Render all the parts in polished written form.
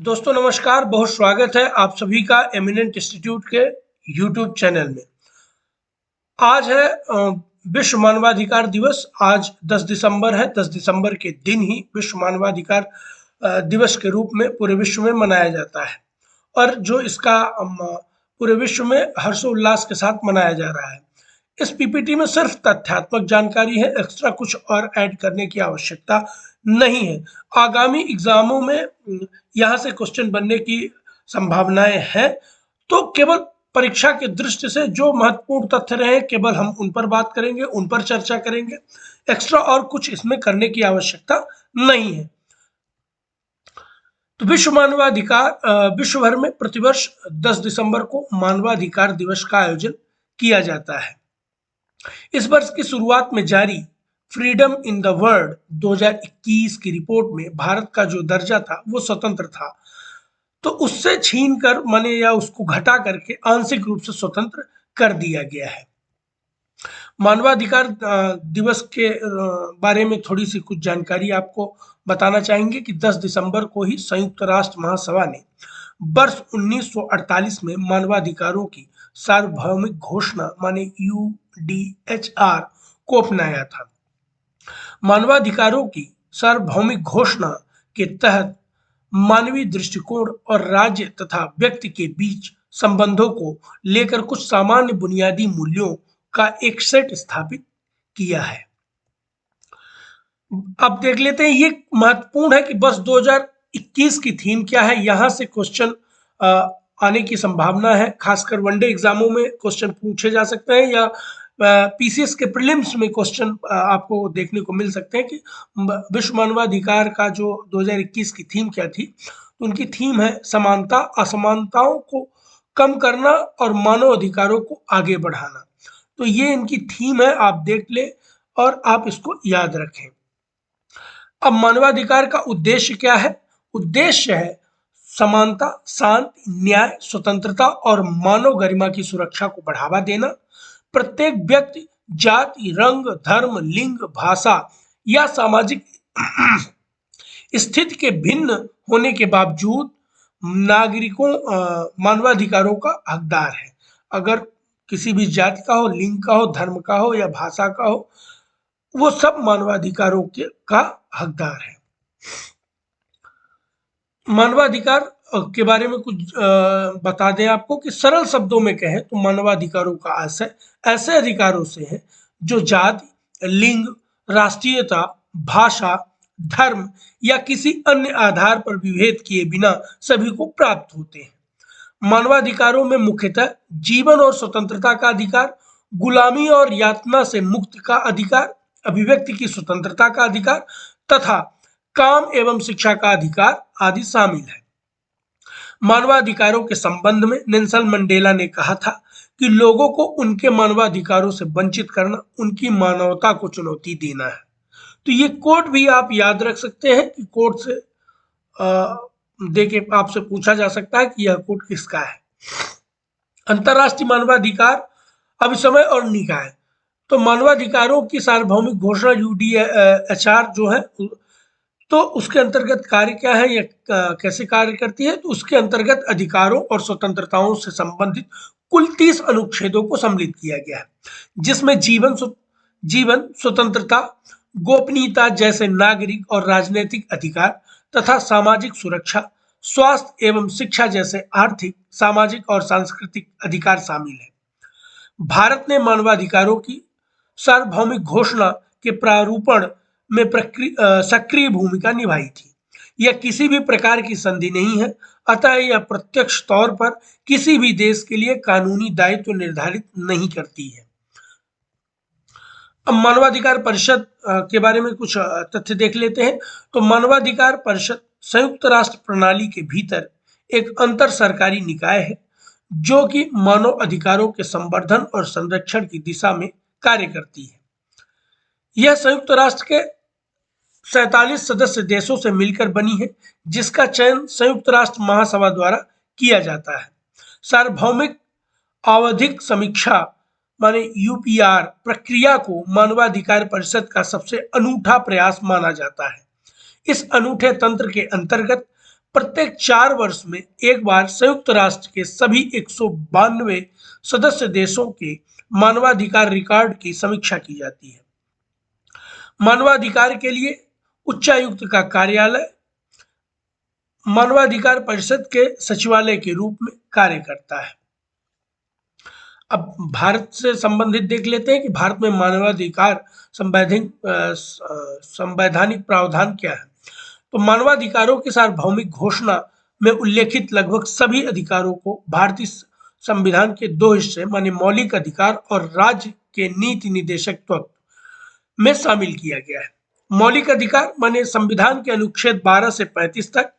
दोस्तों नमस्कार, बहुत स्वागत है आप सभी का एमिनेंट इंस्टीट्यूट के यूट्यूब चैनल में। आज है विश्व मानवाधिकार दिवस। आज 10 दिसंबर है। 10 दिसंबर के दिन ही विश्व मानवाधिकार दिवस के रूप में पूरे विश्व में मनाया जाता है और जो इसका पूरे विश्व में हर्षोल्लास के साथ मनाया जा रहा है। इस पीपीटी में सिर्फ तथ्यात्मक जानकारी है, एक्स्ट्रा कुछ और ऐड करने की आवश्यकता नहीं है। आगामी एग्जामों में यहाँ से क्वेश्चन बनने की संभावनाएं हैं, तो केवल परीक्षा की दृष्टि से जो महत्वपूर्ण तथ्य रहे केवल हम उन पर बात करेंगे, उन पर चर्चा करेंगे। एक्स्ट्रा और कुछ इसमें करने की आवश्यकता नहीं है। तो विश्व भर में प्रतिवर्ष 10 दिसंबर को मानवाधिकार दिवस का आयोजन किया जाता है। इस वर्ष की शुरुआत में जारी फ्रीडम इन द वर्ल्ड 2021 की रिपोर्ट में भारत का जो दर्जा था वो स्वतंत्र था, तो उससे छीन कर माने या उसको घटा करके आंशिक रूप से स्वतंत्र कर दिया गया है। मानवाधिकार दिवस के बारे में थोड़ी सी कुछ जानकारी आपको बताना चाहेंगे कि 10 दिसंबर को ही संयुक्त राष्ट्र महासभा ने वर्ष 1948 में मानवाधिकारों की सार्वभौमिक घोषणा माने UDHR को अपनाया था। मानवाधिकारों की सार्वभौमिक घोषणा के तहत मानवीय दृष्टिकोण और राज्य तथा व्यक्ति के बीच संबंधों को लेकर कुछ सामान्य बुनियादी मूल्यों का एक सेट स्थापित किया है। अब देख लेते हैं, ये महत्वपूर्ण है कि बस 2021 की थीम क्या है। यहां से क्वेश्चन आने की संभावना है, खासकर वनडे एग्जामों में क्वेश्चन पूछे जा सकते हैं या पीसीएस के प्रीलिम्स में क्वेश्चन आपको देखने को मिल सकते हैं कि विश्व मानवाधिकार का जो 2021 की थीम क्या थी। तो उनकी थीम है समानता, असमानताओं को कम करना और मानव अधिकारों को आगे बढ़ाना। तो ये इनकी थीम है, आप देख ले और आप इसको याद रखें। अब मानवाधिकार का उद्देश्य क्या है? उद्देश्य है समानता, शांति, न्याय, स्वतंत्रता और मानव गरिमा की सुरक्षा को बढ़ावा देना। प्रत्येक व्यक्ति जाति, रंग, धर्म, लिंग, भाषा या सामाजिक स्थिति के भिन्न होने के बावजूद नागरिकों मानवाधिकारों का हकदार है। अगर किसी भी जाति का हो, लिंग का हो, धर्म का हो या भाषा का हो, वो सब मानवाधिकारों का हकदार है। मानवाधिकार के बारे में कुछ बता दें आपको कि सरल शब्दों में कहें तो मानवाधिकारों का आशय ऐसे अधिकारों से है जो जाति, लिंग, राष्ट्रीयता, भाषा, धर्म या किसी अन्य आधार पर विभेद किए बिना सभी को प्राप्त होते हैं। मानवाधिकारों में मुख्यतः जीवन और स्वतंत्रता का अधिकार, गुलामी और यातना से मुक्ति का अधिकार, अभिव्यक्ति की स्वतंत्रता का अधिकार तथा काम एवं शिक्षा का अधिकार आदि शामिल है। मानवाधिकारों के संबंध में नेल्सन मंडेला ने कहा था कि लोगों को उनके मानवाधिकारों से वंचित करना उनकी मानवता को चुनौती देना है। तो ये कोट भी आप याद रख सकते हैं कि कोट से देके आपसे पूछा जा सकता है कि यह कोट किसका है। अंतरराष्ट्रीय मानवाधिकार अभिसमय और निकाय। तो मानवाधिकारों की सार्वभौमिक घोषणा UDHR जो है, तो उसके अंतर्गत कार्य क्या है या कैसे कार्य करती है? तो उसके अंतर्गत अधिकारों और स्वतंत्रताओं से संबंधित कुल 30 अनुच्छेदों को सम्मिलित किया गया है, जिसमें जीवन, स्वतंत्रता, गोपनीयता जैसे नागरिक और राजनीतिक अधिकार तथा सामाजिक सुरक्षा, स्वास्थ्य एवं शिक्षा जैसे आर्थिक, सामाजिक और सांस्कृतिक अधिकार शामिल है। भारत ने मानवाधिकारों की सार्वभौमिक घोषणा के प्रारूपण में सक्रिय भूमिका निभाई थी। यह किसी भी प्रकार की संधि नहीं है, अतः यह प्रत्यक्ष तौर पर किसी भी देश के लिए कानूनी दायित्व निर्धारित नहीं करती है। अब मानवाधिकार परिषद के बारे में कुछ तथ्य देख लेते हैं। तो मानवाधिकार परिषद संयुक्त राष्ट्र प्रणाली के भीतर एक अंतर सरकारी निकाय है जो कि मानव अधिकारों के संवर्धन और संरक्षण की दिशा में कार्य करती है। यह संयुक्त राष्ट्र के 47 सदस्य देशों से मिलकर बनी है, जिसका चयन संयुक्त राष्ट्र महासभा द्वारा किया जाता है। सार्वभौमिक आवधिक समीक्षा माने UPR प्रक्रिया को मानवाधिकार परिषद का सबसे अनूठा प्रयास माना जाता है। इस अनूठे तंत्र के अंतर्गत प्रत्येक 4 वर्ष में एक बार संयुक्त राष्ट्र के सभी 192 सदस्य देशों के मानवाधिकार रिकॉर्ड की समीक्षा की जाती है। मानवाधिकार के लिए उच्चायुक्त का कार्यालय मानवाधिकार परिषद के सचिवालय के रूप में कार्य करता है। अब भारत से संबंधित देख लेते हैं कि भारत में मानवाधिकार संवैधानिक प्रावधान क्या है। तो मानवाधिकारों की सार्वभौमिक घोषणा में उल्लेखित लगभग सभी अधिकारों को भारतीय संविधान के 2 हिस्से माने मौलिक अधिकार और राज्य के नीति निदेशक तत्व में शामिल किया गया है। मौलिक अधिकार माने संविधान के अनुच्छेद 12 से 35 तक।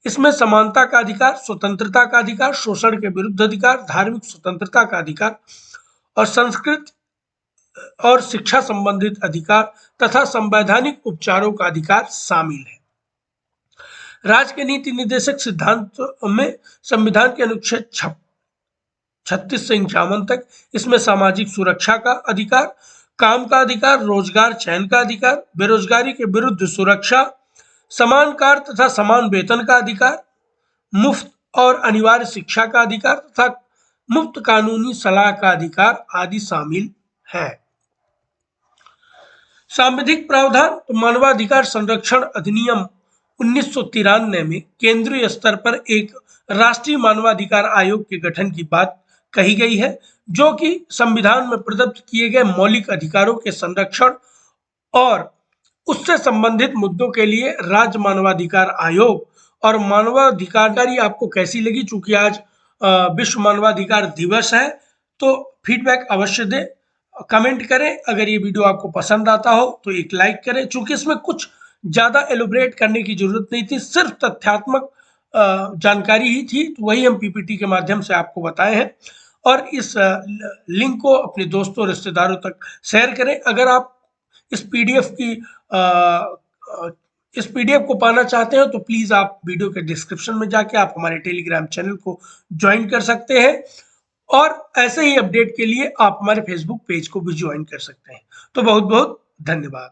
इसमें समानता का अधिकार, स्वतंत्रता का अधिकार, शोषण के विरुद्ध अधिकार, धार्मिक स्वतंत्रता का अधिकार और संस्कृत और शिक्षा संबंधित अधिकार तथा संवैधानिक उपचारों का अधिकार शामिल है। राज्य के नीति निर्देशक सिद्धांत में संविधान के अनुच्छेद 36 से 51 तक। इसमें सामाजिक सुरक्षा का अधिकार, काम का अधिकार, रोजगार चयन का अधिकार, बेरोजगारी के विरुद्ध सुरक्षा, समान कार्य तथा समान वेतन का अधिकार, मुफ्त और अनिवार्य शिक्षा का अधिकार तथा मुफ्त कानूनी सलाह का अधिकार आदि शामिल है। सांविधिक प्रावधान तो मानवाधिकार संरक्षण अधिनियम 1993 में केंद्रीय स्तर पर एक राष्ट्रीय मानवाधिकार आयोग के गठन की बात कही गई है, जो कि संविधान में प्रदत्त किए गए मौलिक अधिकारों के संरक्षण और उससे संबंधित मुद्दों के लिए राज्य मानवाधिकार आयोग और मानवाधिकार आपको कैसी लगी। चूंकि आज विश्व मानवाधिकार दिवस है तो फीडबैक अवश्य दें, कमेंट करें। अगर ये वीडियो आपको पसंद आता हो तो एक लाइक करें। चूंकि इसमें कुछ ज़्यादा एलोबरेट करने की जरूरत नहीं थी, सिर्फ तथ्यात्मक जानकारी ही थी, तो वही हम पीपीटी के माध्यम से आपको बताए हैं। और इस लिंक को अपने दोस्तों रिश्तेदारों तक शेयर करें। अगर आप इस पीडीएफ को पाना चाहते हैं तो प्लीज़ आप वीडियो के डिस्क्रिप्शन में जाके आप हमारे टेलीग्राम चैनल को ज्वाइन कर सकते हैं और ऐसे ही अपडेट के लिए आप हमारे फेसबुक पेज को भी ज्वाइन कर सकते हैं। तो बहुत बहुत धन्यवाद।